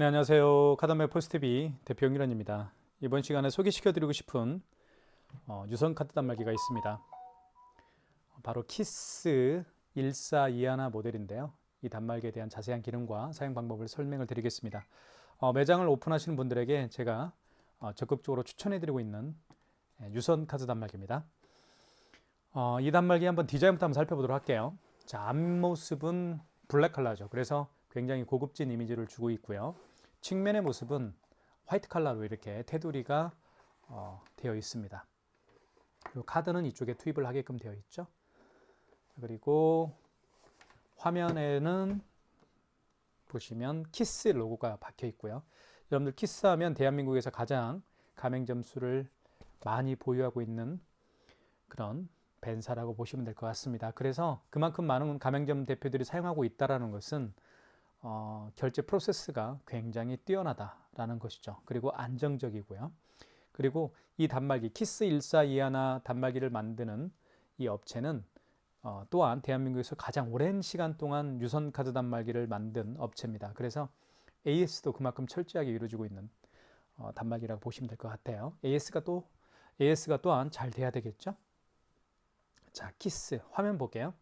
네, 안녕하세요. 카드맵 포스트비 대표 영일환입니다. 이번 시간에 소개시켜드리고 싶은 유선 카드 단말기가 있습니다. 바로 키스 1421 모델인데요. 이 단말기에 대한 자세한 기능과 사용 방법을 설명을 드리겠습니다. 매장을 오픈하시는 분들에게 제가 적극적으로 추천해드리고 있는 유선 카드 단말기입니다. 이 단말기 한번 디자인부터 한번 살펴보도록 할게요. 자, 앞모습은 블랙 컬러죠. 그래서 굉장히 고급진 이미지를 주고 있고요. 측면의 모습은 화이트 컬러로 이렇게 테두리가 되어 있습니다. 그리고 카드는 이쪽에 투입을 하게끔 되어 있죠. 그리고 화면에는 보시면 키스 로고가 박혀 있고요. 여러분들 키스하면 대한민국에서 가장 가맹 점수를 많이 보유하고 있는 그런 벤사라고 보시면 될 것 같습니다. 그래서 그만큼 많은 가맹점 대표들이 사용하고 있다는 것은 결제 프로세스가 굉장히 뛰어나다라는 것이죠. 그리고 안정적이고요. 그리고 이 단말기 키스 1421 단말기를 만드는 이 업체는 또한 대한민국에서 가장 오랜 시간 동안 유선 카드 단말기를 만든 업체입니다. 그래서 AS도 그만큼 철저하게 이루어지고 있는 단말기라고 보시면 될 것 같아요. AS가 또한 잘 돼야 되겠죠. 자, 키스 화면 볼게요.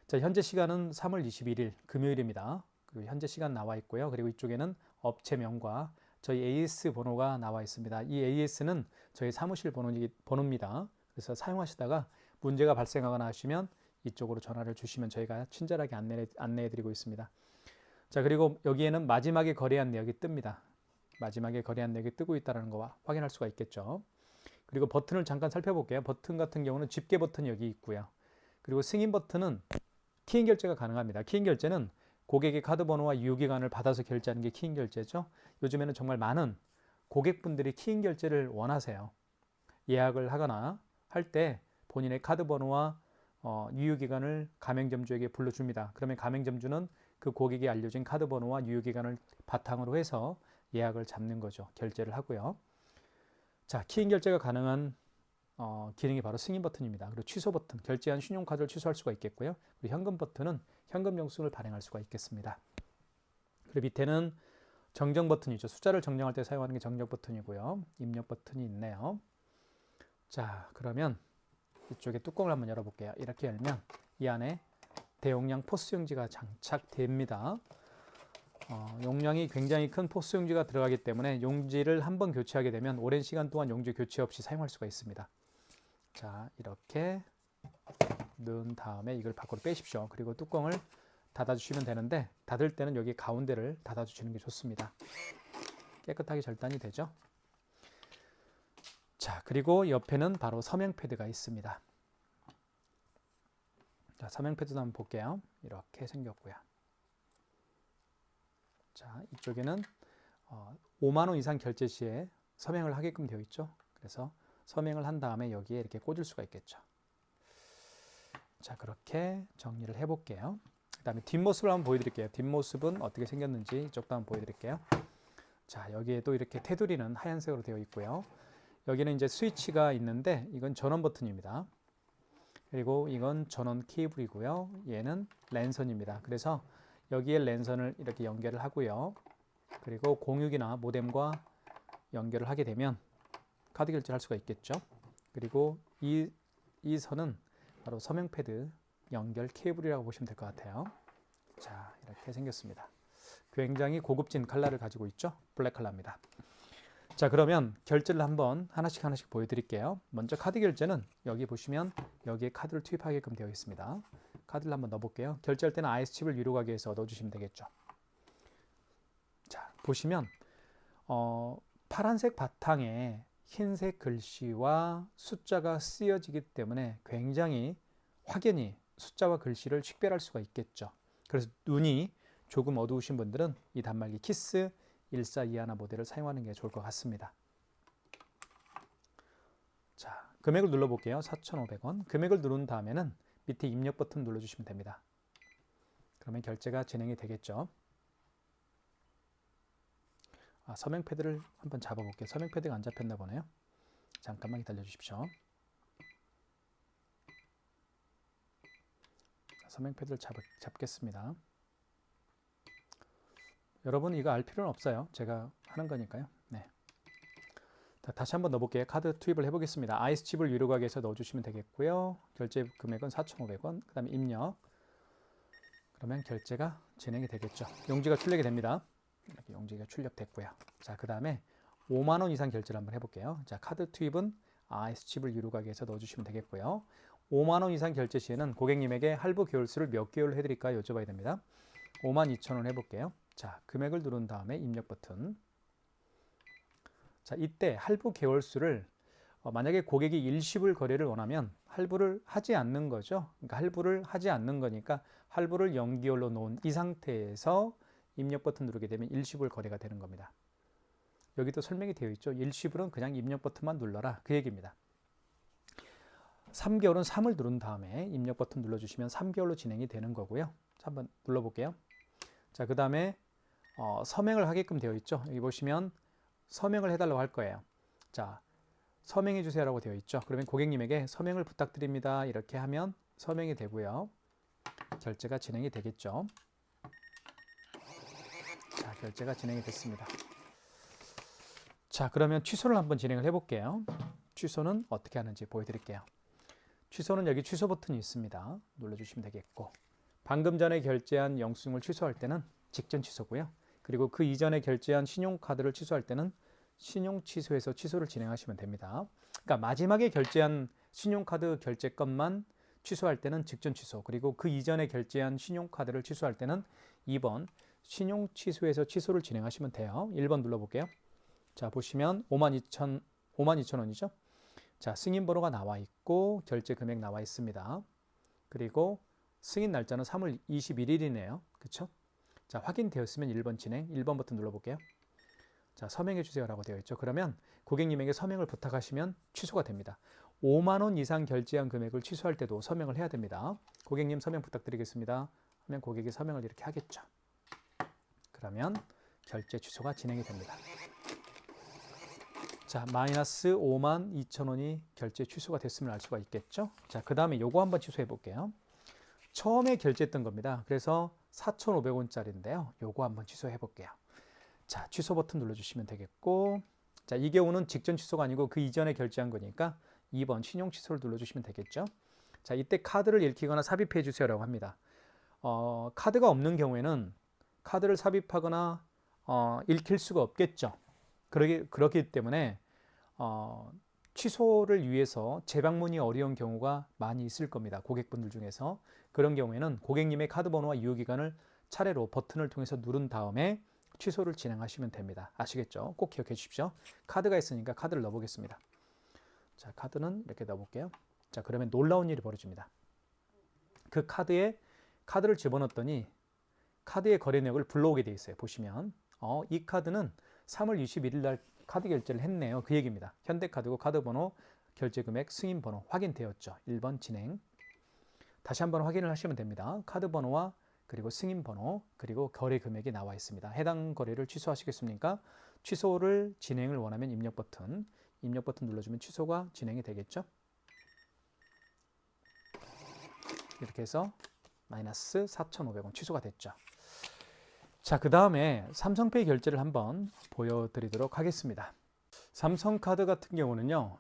자, 현재 시간은 3월 21일 금요일입니다. 그 현재 시간 나와 있고요. 그리고 이쪽에는 업체명과 저희 AS 번호가 나와 있습니다. 이 AS는 저희 사무실 번호입니다. 그래서 사용하시다가 문제가 발생하거나 하시면 이쪽으로 전화를 주시면 저희가 친절하게 안내해 드리고 있습니다. 자, 그리고 여기에는 마지막에 거래한 내역이 뜹니다. 마지막에 거래한 내역이 뜨고 있다는 거 확인할 수가 있겠죠. 그리고 버튼을 잠깐 살펴볼게요. 버튼 같은 경우는 집게 버튼이 여기 있고요. 그리고 승인 버튼은 키인 결제가 가능합니다. 키인 결제는 고객의 카드 번호와 유효기간을 받아서 결제하는 게 키인 결제죠. 요즘에는 정말 많은 고객분들이 키인 결제를 원하세요. 예약을 하거나 할 때 본인의 카드 번호와 유효기간을 가맹점주에게 불러줍니다. 그러면 가맹점주는 그 고객이 알려진 카드 번호와 유효기간을 바탕으로 해서 예약을 잡는 거죠. 결제를 하고요. 자, 키인 결제가 가능한 기능이 바로 승인 버튼입니다. 그리고 취소 버튼, 결제한 신용카드를 취소할 수가 있겠고요. 그리고 현금 버튼은 현금 영수증을 발행할 수가 있겠습니다. 그리고 밑에는 정정 버튼이죠. 숫자를 정정할 때 사용하는 게 정정 버튼이고요. 입력 버튼이 있네요. 자, 그러면 이쪽에 뚜껑을 한번 열어볼게요. 이렇게 열면 이 안에 대용량 포스 용지가 장착됩니다. 용량이 굉장히 큰 포스 용지가 들어가기 때문에 용지를 한번 교체하게 되면 오랜 시간 동안 용지 교체 없이 사용할 수가 있습니다. 자, 이렇게 넣은 다음에 이걸 밖으로 빼십시오. 그리고 뚜껑을 닫아주시면 되는데 닫을 때는 여기 가운데를 닫아주시는 게 좋습니다. 깨끗하게 절단이 되죠. 자, 그리고 옆에는 바로 서명 패드가 있습니다. 자, 서명 패드도 한번 볼게요. 이렇게 생겼고요. 자, 이쪽에는 5만 원 이상 결제 시에 서명을 하게끔 되어 있죠. 그래서 서명을 한 다음에 여기에 이렇게 꽂을 수가 있겠죠. 자, 그렇게 정리를 해볼게요. 그 다음에 뒷모습을 한번 보여드릴게요. 뒷모습은 어떻게 생겼는지 이쪽도 한번 보여드릴게요. 자, 여기에도 이렇게 테두리는 하얀색으로 되어 있고요. 여기는 이제 스위치가 있는데 이건 전원 버튼입니다. 그리고 이건 전원 케이블이고요. 얘는 랜선입니다. 그래서 여기에 랜선을 이렇게 연결을 하고요. 그리고 06이나 모뎀과 연결을 하게 되면 카드 결제를 할 수가 있겠죠. 그리고 이 선은 바로 서명 패드 연결 케이블이라고 보시면 될 것 같아요. 자, 이렇게 생겼습니다. 굉장히 고급진 컬러를 가지고 있죠. 블랙 컬러입니다. 자, 그러면 결제를 한번 하나씩 보여드릴게요. 먼저 카드 결제는 여기 보시면 여기에 카드를 투입하게끔 되어 있습니다. 카드를 한번 넣어볼게요. 결제할 때는 IS칩을 유료 가게에서 넣어주시면 되겠죠. 자, 보시면 파란색 바탕에 흰색 글씨와 숫자가 쓰여지기 때문에 굉장히 확연히 숫자와 글씨를 식별할 수가 있겠죠. 그래서 눈이 조금 어두우신 분들은 이 단말기 키스 1421 모델을 사용하는 게 좋을 것 같습니다. 자, 금액을 눌러볼게요. 4,500원. 금액을 누른 다음에는 밑에 입력 버튼 눌러주시면 됩니다. 그러면 결제가 진행이 되겠죠. 서명 패드를 한번 잡아볼게요. 서명 패드가 안 잡혔나 보네요. 잠깐만 기다려 주십시오. 서명 패드를 잡겠습니다. 여러분 이거 알 필요는 없어요. 제가 하는 거니까요. 네. 다시 한번 넣어볼게요. 카드 투입을 해보겠습니다. 아이스칩을 유료 가게에서 넣어주시면 되겠고요. 결제 금액은 4,500원. 그 다음에 입력. 그러면 결제가 진행이 되겠죠. 용지가 출력이 됩니다. 이렇게 용지가 출력됐고요. 자, 그 다음에 5만 원 이상 결제를 한번 해볼게요. 자, 카드 투입은 아이스칩을 유료 가게에서 넣어주시면 되겠고요. 5만 원 이상 결제 시에는 고객님에게 할부 개월수를 몇 개월 해드릴까 여쭤봐야 됩니다. 52,000원 해볼게요. 자, 금액을 누른 다음에 입력 버튼. 자, 이때 할부 개월수를 만약에 고객이 일시불 거래를 원하면 할부를 하지 않는 거죠. 그러니까 할부를 하지 않는 거니까 할부를 연기월로 놓은 이 상태에서 입력 버튼 누르게 되면 일시불 거래가 되는 겁니다. 여기도 설명이 되어 있죠. 일시불은 그냥 입력 버튼만 눌러라. 그 얘기입니다. 3개월은 3을 누른 다음에 입력 버튼 눌러주시면 3개월로 진행이 되는 거고요. 자, 한번 눌러볼게요. 자, 그 다음에 서명을 하게끔 되어 있죠. 여기 보시면 서명을 해달라고 할 거예요. 자, 서명해 주세요라고 되어 있죠. 그러면 고객님에게 서명을 부탁드립니다. 이렇게 하면 서명이 되고요. 결제가 진행이 되겠죠. 자, 결제가 진행이 됐습니다. 자, 그러면 취소를 한번 진행을 해볼게요. 취소는 어떻게 하는지 보여드릴게요. 취소는 여기 취소 버튼이 있습니다. 눌러주시면 되겠고, 방금 전에 결제한 영수증을 취소할 때는 직전 취소고요. 그리고 그 이전에 결제한 신용카드를 취소할 때는 신용 취소해서 취소를 진행하시면 됩니다. 그러니까 마지막에 결제한 신용카드 결제 건만 취소할 때는 직전 취소, 그리고 그 이전에 결제한 신용카드를 취소할 때는 2번 신용 취소해서 취소를 진행하시면 돼요. 1번 눌러볼게요. 자, 보시면 52,000원이죠. 자, 승인 번호가 나와 있고 결제 금액 나와 있습니다. 그리고 승인 날짜는 3월 21일이네요. 그렇죠? 자, 확인되었으면 1번 진행, 1번 버튼 눌러볼게요. 자, 서명해 주세요라고 되어 있죠. 그러면 고객님에게 서명을 부탁하시면 취소가 됩니다. 5만 원 이상 결제한 금액을 취소할 때도 서명을 해야 됩니다. 고객님 서명 부탁드리겠습니다. 하면 고객이 서명을 이렇게 하겠죠. 그러면 결제 취소가 진행이 됩니다. 자, 마이너스 52,000원이 결제 취소가 됐음을 알 수가 있겠죠. 자, 그 다음에 요거 한번 취소해 볼게요. 처음에 결제했던 겁니다. 그래서 4,500원짜리인데요. 요거 한번 취소해 볼게요. 자, 취소 버튼 눌러주시면 되겠고, 자, 이 경우는 직전 취소가 아니고 그 이전에 결제한 거니까 2번 신용 취소를 눌러주시면 되겠죠. 자, 이때 카드를 읽히거나 삽입해 주세요라고 합니다. 카드가 없는 경우에는 카드를 삽입하거나 읽힐 수가 없겠죠. 그렇기 때문에 취소를 위해서 재방문이 어려운 경우가 많이 있을 겁니다. 고객분들 중에서. 그런 경우에는 고객님의 카드 번호와 유효기간을 차례로 버튼을 통해서 누른 다음에 취소를 진행하시면 됩니다. 아시겠죠? 꼭 기억해 주십시오. 카드가 있으니까 카드를 넣어보겠습니다. 자, 카드는 이렇게 넣어볼게요. 자, 그러면 놀라운 일이 벌어집니다. 그 카드를 집어넣었더니 카드의 거래 내역을 불러오게 돼 있어요. 보시면 이 카드는 3월 21일 날 카드 결제를 했네요. 그 얘기입니다. 현대카드고 카드 번호, 결제 금액, 승인 번호 확인되었죠. 1번 진행. 다시 한번 확인을 하시면 됩니다. 카드 번호와 그리고 승인 번호, 그리고 거래 금액이 나와 있습니다. 해당 거래를 취소하시겠습니까? 취소를 진행을 원하면 입력 버튼 눌러주면 취소가 진행이 되겠죠. 이렇게 해서 마이너스 4,500원 취소가 됐죠. 자, 그 다음에 삼성페이 결제를 한번 보여드리도록 하겠습니다. 삼성카드 같은 경우는요,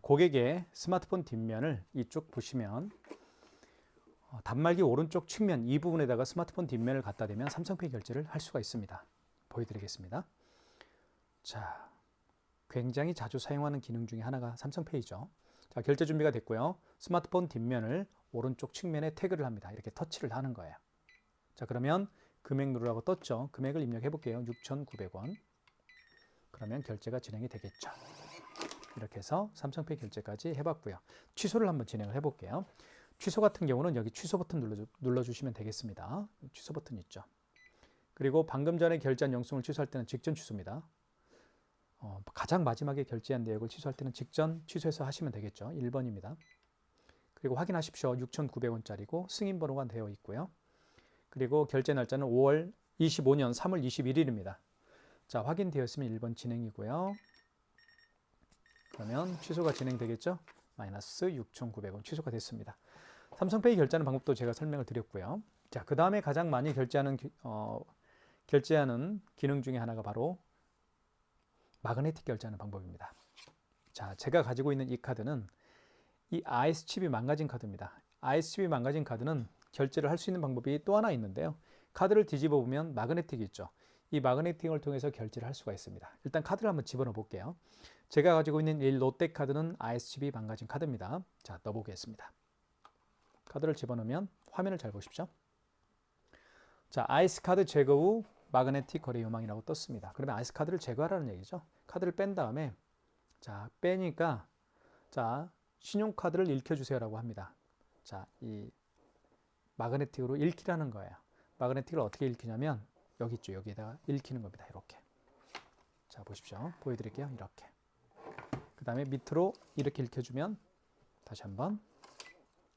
고객의 스마트폰 뒷면을 이쪽 보시면 단말기 오른쪽 측면 이 부분에다가 스마트폰 뒷면을 갖다 대면 삼성페이 결제를 할 수가 있습니다. 보여드리겠습니다. 자, 굉장히 자주 사용하는 기능 중에 하나가 삼성페이죠. 자, 결제 준비가 됐고요. 스마트폰 뒷면을 오른쪽 측면에 태그를 합니다. 이렇게 터치를 하는 거예요. 자, 그러면 금액 누르라고 떴죠. 금액을 입력해 볼게요. 6,900원. 그러면 결제가 진행이 되겠죠. 이렇게 해서 삼성페이 결제까지 해봤고요. 취소를 한번 진행을 해볼게요. 취소 같은 경우는 여기 취소 버튼 눌러주시면 되겠습니다. 취소 버튼 있죠. 그리고 방금 전에 결제한 영수증을 취소할 때는 직전 취소입니다. 가장 마지막에 결제한 내역을 취소할 때는 직전 취소해서 하시면 되겠죠. 1번입니다. 그리고 확인하십시오. 6,900원짜리고 승인 번호가 되어 있고요. 그리고 결제 날짜는 25년 3월 21일입니다. 자, 확인되었으면 1번 진행이고요. 그러면 취소가 진행되겠죠? 마이너스 6,900원 취소가 됐습니다. 삼성페이 결제하는 방법도 제가 설명을 드렸고요. 자, 그 다음에 가장 많이 결제하는 결제하는 기능 중에 하나가 바로 마그네틱 결제하는 방법입니다. 자, 제가 가지고 있는 이 카드는 이 IS 칩이 망가진 카드입니다. IS 칩이 망가진 카드는 결제를 할 수 있는 방법이 또 하나 있는데요. 카드를 뒤집어 보면 마그네틱이 있죠. 이 마그네틱을 통해서 결제를 할 수가 있습니다. 일단 카드를 한번 집어넣어 볼게요. 제가 가지고 있는 이 롯데 카드는 IS 칩이 망가진 카드입니다. 자, 넣어보겠습니다. 카드를 집어넣으면 화면을 잘 보십시오. 자, IS 카드 제거 후 마그네틱 거래 요망이라고 떴습니다. 그러면 IS 카드를 제거하라는 얘기죠. 카드를 뺀 다음에 자, 빼니까 자, 신용카드를 읽혀주세요라고 합니다. 자, 이 마그네틱으로 읽히라는 거예요. 마그네틱을 어떻게 읽히냐면 여기 있죠. 여기에다가 읽히는 겁니다. 이렇게. 자, 보십시오. 보여드릴게요. 이렇게. 그 다음에 밑으로 이렇게 읽혀주면 다시 한번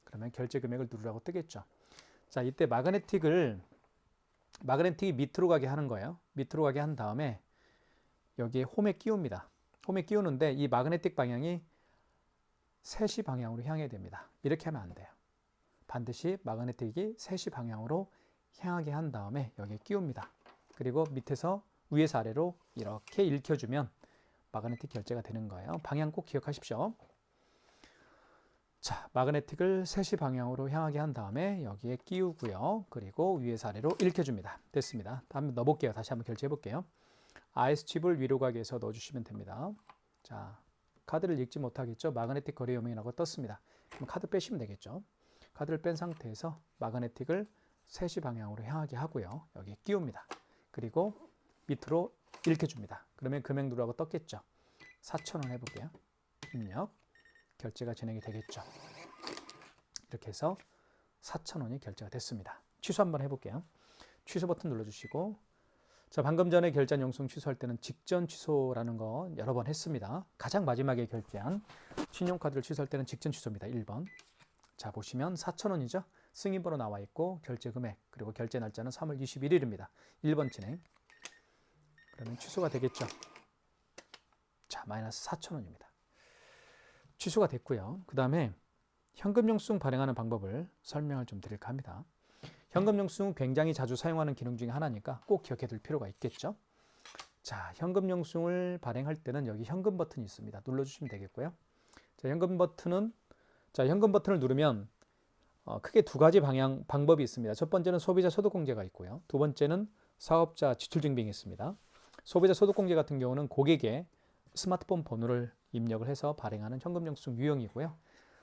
그러면 결제 금액을 누르라고 뜨겠죠. 자, 이때 마그네틱이 밑으로 가게 하는 거예요. 밑으로 가게 한 다음에 여기에 홈에 끼웁니다. 홈에 끼우는데 이 마그네틱 방향이 3시 방향으로 향해야 됩니다. 이렇게 하면 안 돼요. 반드시 마그네틱이 3시 방향으로 향하게 한 다음에 여기에 끼웁니다. 그리고 밑에서 위에서 아래로 이렇게 읽혀주면 마그네틱 결제가 되는 거예요. 방향 꼭 기억하십시오. 자, 마그네틱을 3시 방향으로 향하게 한 다음에 여기에 끼우고요. 그리고 위에서 아래로 읽혀줍니다. 됐습니다. 한번 넣어볼게요. 다시 한번 결제해 볼게요. IS 칩을 위로 가게 해서 넣어주시면 됩니다. 자, 카드를 읽지 못하겠죠? 마그네틱 거래 요명이라고 떴습니다. 그럼 카드 빼시면 되겠죠? 카드를 뺀 상태에서 마그네틱을 3시 방향으로 향하게 하고요. 여기에 끼웁니다. 그리고 밑으로 읽혀줍니다. 그러면 금액 누르라고 떴겠죠? 4,000원 해볼게요. 입력. 결제가 진행이 되겠죠. 이렇게 해서 4,000원이 결제가 됐습니다. 취소 한번 해볼게요. 취소 버튼 눌러주시고 자, 방금 전에 결제한 영수증 취소할 때는 직전 취소라는 거 여러 번 했습니다. 가장 마지막에 결제한 신용카드를 취소할 때는 직전 취소입니다. 1번. 자, 보시면 4,000원이죠. 승인번호 나와 있고 결제 금액 그리고 결제 날짜는 3월 21일입니다. 1번 진행. 그러면 취소가 되겠죠. 자, 마이너스 4,000원입니다. 취소가 됐고요. 그 다음에 현금 영수증 발행하는 방법을 설명을 좀 드릴까 합니다. 현금 영수증은 굉장히 자주 사용하는 기능 중에 하나니까 꼭 기억해 둘 필요가 있겠죠. 자, 현금 영수증을 발행할 때는 여기 현금 버튼이 있습니다. 눌러주시면 되겠고요. 자, 현금 버튼을 누르면 크게 두 가지 방법이 있습니다. 첫 번째는 소비자 소득공제가 있고요. 두 번째는 사업자 지출증빙이 있습니다. 소비자 소득공제 같은 경우는 고객의 스마트폰 번호를 입력을 해서 발행하는 현금 영수증 유형이고요.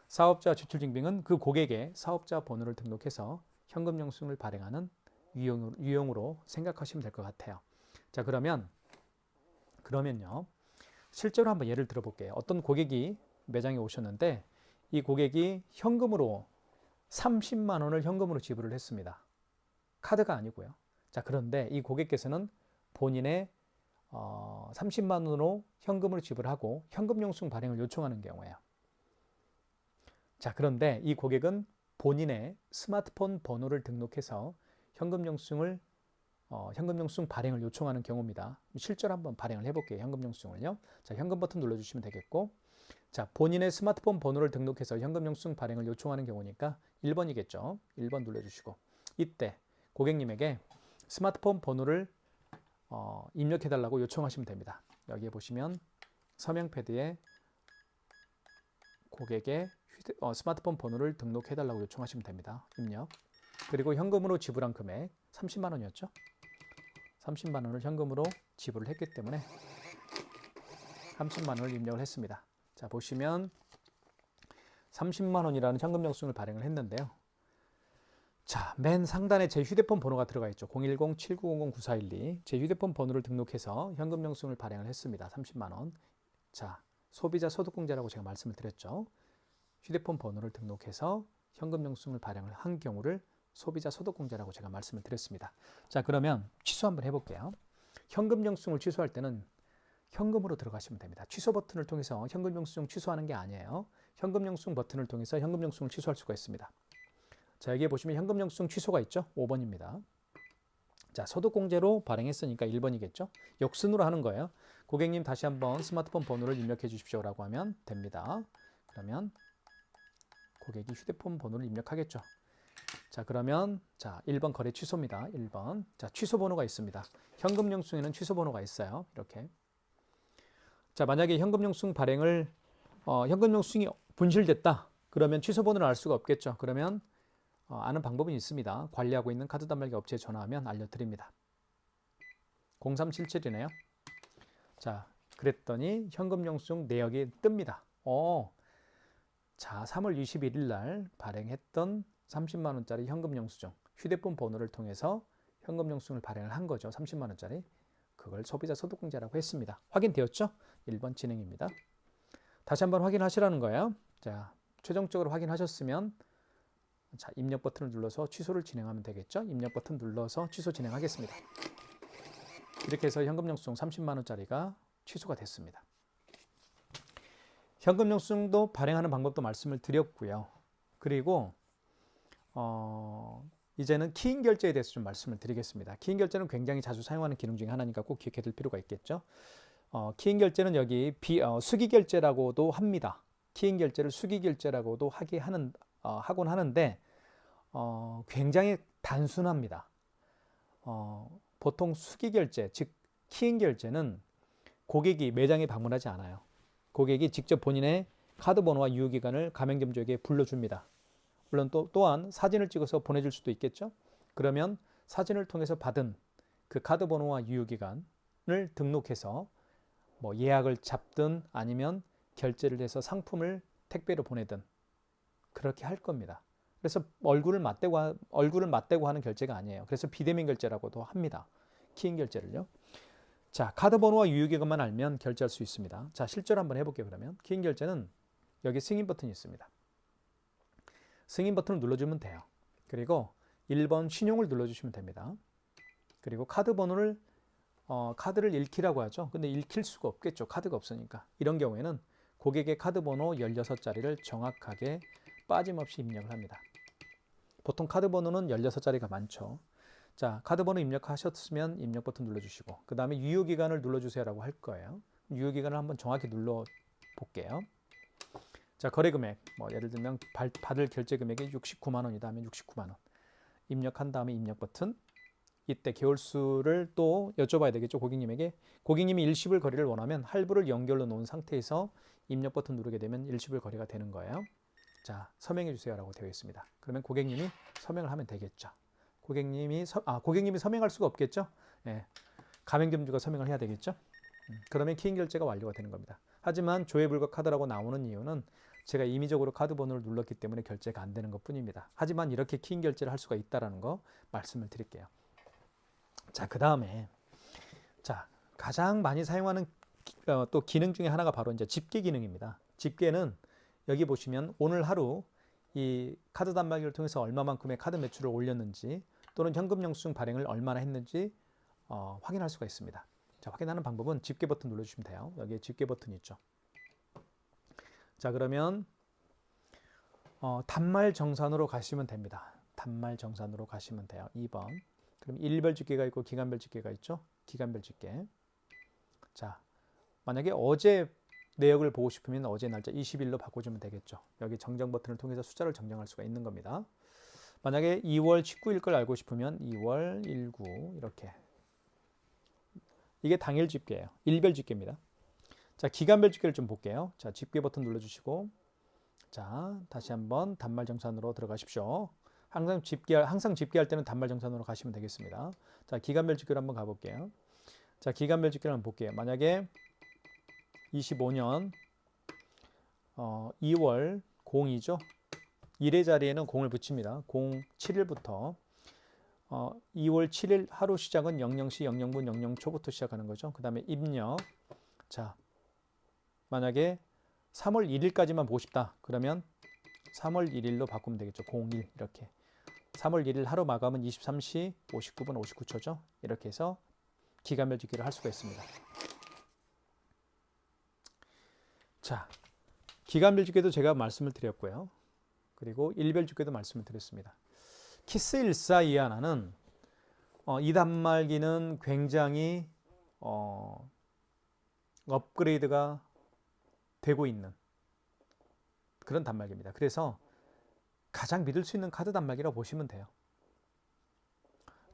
사업자 지출증빙은 그 고객의 사업자 번호를 등록해서 현금 영수증을 발행하는 유형으로 생각하시면 될 것 같아요. 자, 그러면요. 실제로 한번 예를 들어볼게요. 어떤 고객이 매장에 오셨는데 이 고객이 현금으로 30만 원을 현금으로 지불을 했습니다. 카드가 아니고요. 자, 그런데 이 고객께서는 본인의 30만 원으로 현금으로 지불하고 현금 영수증 발행을 요청하는 경우예요. 자, 그런데 이 고객은 본인의 스마트폰 번호를 등록해서 현금 영수증 발행을 요청하는 경우입니다. 실제로 한번 발행을 해볼게요. 현금 영수증을요. 자, 현금 버튼 눌러주시면 되겠고, 자, 본인의 스마트폰 번호를 등록해서 현금 영수증 발행을 요청하는 경우니까 1번이겠죠. 1번 눌러주시고, 이때 고객님에게 스마트폰 번호를 입력해달라고 요청하시면 됩니다. 여기에 보시면 서명 패드에 고객의 스마트폰 번호를 등록해달라고 요청하시면 됩니다. 입력. 그리고 현금으로 지불한 금액 30만 원이었죠. 30만 원을 현금으로 지불을 했기 때문에 30만 원을 입력을 했습니다. 자, 보시면 30만 원이라는 현금 영수증을 발행을 했는데요. 자, 맨 상단에 제 휴대폰 번호가 들어가 있죠. 010-7900-9412. 제 휴대폰 번호를 등록해서 현금 영수증을 발행을 했습니다. 30만 원. 자, 소비자 소득공제라고 제가 말씀을 드렸죠. 휴대폰 번호를 등록해서 현금 영수증을 발행을 한 경우를 소비자 소득공제라고 제가 말씀을 드렸습니다. 자, 그러면 취소 한번 해볼게요. 현금 영수증을 취소할 때는 현금으로 들어가시면 됩니다. 취소 버튼을 통해서 현금 영수증 취소하는 게 아니에요. 현금 영수증 버튼을 통해서 현금 영수증을 취소할 수가 있습니다. 자, 여기에 보시면 현금 영수증 취소가 있죠. 5번입니다. 자, 소득공제로 발행했으니까 1번이겠죠. 역순으로 하는 거예요. 고객님 다시 한번 스마트폰 번호를 입력해 주십시오라고 하면 됩니다. 그러면 고객이 휴대폰 번호를 입력하겠죠. 자, 그러면 자, 1번 거래 취소입니다. 1번. 자, 취소 번호가 있습니다. 현금 영수증에는 취소 번호가 있어요. 이렇게. 자, 만약에 현금 영수증 발행을 현금 영수증이 분실됐다. 그러면 취소 번호를 알 수가 없겠죠. 그러면 아는 방법은 있습니다. 관리하고 있는 카드 단말기 업체에 전화하면 알려드립니다. 0377이네요. 자, 그랬더니 현금 영수증 내역이 뜹니다. 자, 3월 21일 날 발행했던 30만 원짜리 현금 영수증, 휴대폰 번호를 통해서 현금 영수증을 발행을 한 거죠. 30만 원짜리. 그걸 소비자 소득공제라고 했습니다. 확인되었죠? 1번 진행입니다. 다시 한번 확인하시라는 거예요. 자, 최종적으로 확인하셨으면 자, 입력 버튼을 눌러서 취소를 진행하면 되겠죠? 입력 버튼 눌러서 취소 진행하겠습니다. 이렇게 해서 현금 영수증 30만 원짜리가 취소가 됐습니다. 현금 영수증도 발행하는 방법도 말씀을 드렸고요. 그리고 이제는 키인 결제에 대해서 좀 말씀을 드리겠습니다. 키인 결제는 굉장히 자주 사용하는 기능 중에 하나니까 꼭 기억해 둘 필요가 있겠죠. 키인 결제는 여기 수기 결제라고도 합니다. 키인 결제를 수기 결제라고도 하곤 하는데 굉장히 단순합니다. 보통 수기 결제, 즉 키인 결제는 고객이 매장에 방문하지 않아요. 고객이 직접 본인의 카드 번호와 유효기간을 가맹점주에게 불러줍니다. 물론 또한 사진을 찍어서 보내줄 수도 있겠죠. 그러면 사진을 통해서 받은 그 카드 번호와 유효기간을 등록해서 뭐 예약을 잡든 아니면 결제를 해서 상품을 택배로 보내든 그렇게 할 겁니다. 그래서 얼굴을 맞대고 하는 결제가 아니에요. 그래서 비대면 결제라고도 합니다. 키인 결제를요. 자, 카드 번호와 유효기간만 알면 결제할 수 있습니다. 자, 실제로 한번 해볼게요. 그러면 키인 결제는 여기 승인 버튼이 있습니다. 승인 버튼을 눌러주면 돼요. 그리고 1번 신용을 눌러주시면 됩니다. 그리고 카드 번호를 카드를 읽히라고 하죠. 근데 읽힐 수가 없겠죠. 카드가 없으니까. 이런 경우에는 고객의 카드 번호 16자리를 정확하게 빠짐없이 입력을 합니다. 보통 카드 번호는 16자리가 많죠. 자, 카드 번호 입력하셨으면 입력 버튼 눌러주시고 그 다음에 유효기간을 눌러주세요라고 할 거예요. 유효기간을 한번 정확히 눌러볼게요. 자, 거래금액, 뭐 예를 들면 받을 결제금액이 69만 원이다 하면 69만 원. 입력한 다음에 입력 버튼. 이때 개월수를 또 여쭤봐야 되겠죠. 고객님에게. 고객님이 일시불 거래를 원하면 할부를 연결로 놓은 상태에서 입력 버튼 누르게 되면 일시불 거래가 되는 거예요. 자, 서명해 주세요라고 되어 있습니다. 그러면 고객님이 서명을 하면 되겠죠. 고객님이 서명할 수가 없겠죠. 예, 가맹점주가 서명을 해야 되겠죠. 그러면 키인 결제가 완료가 되는 겁니다. 하지만 조회 불가 카드라고 나오는 이유는 제가 임의적으로 카드 번호를 눌렀기 때문에 결제가 안 되는 것 뿐입니다. 하지만 이렇게 키인 결제를 할 수가 있다는 거 말씀을 드릴게요. 자, 그 다음에 자, 가장 많이 사용하는 또 기능 중에 하나가 바로 이제 집계 기능입니다. 집계는 여기 보시면 오늘 하루 이 카드 단말기를 통해서 얼마만큼의 카드 매출을 올렸는지 또는 현금 영수증 발행을 얼마나 했는지 확인할 수가 있습니다. 자, 확인하는 방법은 집계 버튼 눌러주시면 돼요. 여기에 집계 버튼이 있죠. 자, 그러면 단말 정산으로 가시면 됩니다. 단말 정산으로 가시면 돼요. 2번. 그럼 일별 집계가 있고 기간별 집계가 있죠. 기간별 집계. 자, 만약에 어제 내역을 보고 싶으면 어제 날짜 20일로 바꿔주면 되겠죠. 여기 정정 버튼을 통해서 숫자를 정정할 수가 있는 겁니다. 만약에 2월 19일 걸 알고 싶으면 2월 19 이렇게. 이게 당일 집계예요. 일별 집계입니다. 자, 기간별 집계를 좀 볼게요. 자, 집계 버튼 눌러주시고 자, 다시 한번 단말 정산으로 들어가십시오. 항상 집계할 때는 단말 정산으로 가시면 되겠습니다. 자, 기간별 집계를 한번 가볼게요. 자, 기간별 집계를 한번 볼게요. 만약에 25년 2월 02죠. 1의 자리에는 0을 붙입니다. 07일부터 2월 7일 하루 시작은 00시 00분 00초부터 시작하는 거죠. 그 다음에 입력. 자, 만약에 3월 1일까지만 보고 싶다. 그러면 3월 1일로 바꾸면 되겠죠. 01 이렇게. 3월 1일 하루 마감은 23시 59분 59초죠. 이렇게 해서 기간별 집계를 할 수가 있습니다. 자, 기간별 집계도 제가 말씀을 드렸고요. 그리고 일별 집계도 말씀을 드렸습니다. 키스 1421는 이 단말기는 굉장히 업그레이드가 되고 있는 그런 단말기입니다. 그래서 가장 믿을 수 있는 카드 단말기라고 보시면 돼요.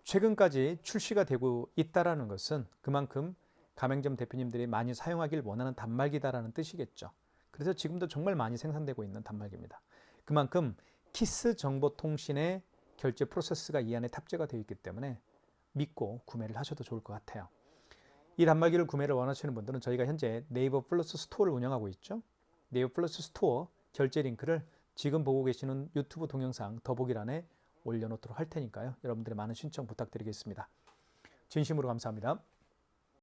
최근까지 출시가 되고 있다라는 것은 그만큼 가맹점 대표님들이 많이 사용하길 원하는 단말기다라는 뜻이겠죠. 그래서 지금도 정말 많이 생산되고 있는 단말기입니다. 그만큼 키스 정보통신의 결제 프로세스가 이 안에 탑재가 되어 있기 때문에 믿고 구매를 하셔도 좋을 것 같아요. 이 단말기를 구매를 원하시는 분들은 저희가 현재 네이버 플러스 스토어를 운영하고 있죠. 네이버 플러스 스토어 결제 링크를 지금 보고 계시는 유튜브 동영상 더보기란에 올려놓도록 할 테니까요. 여러분들의 많은 신청 부탁드리겠습니다. 진심으로 감사합니다.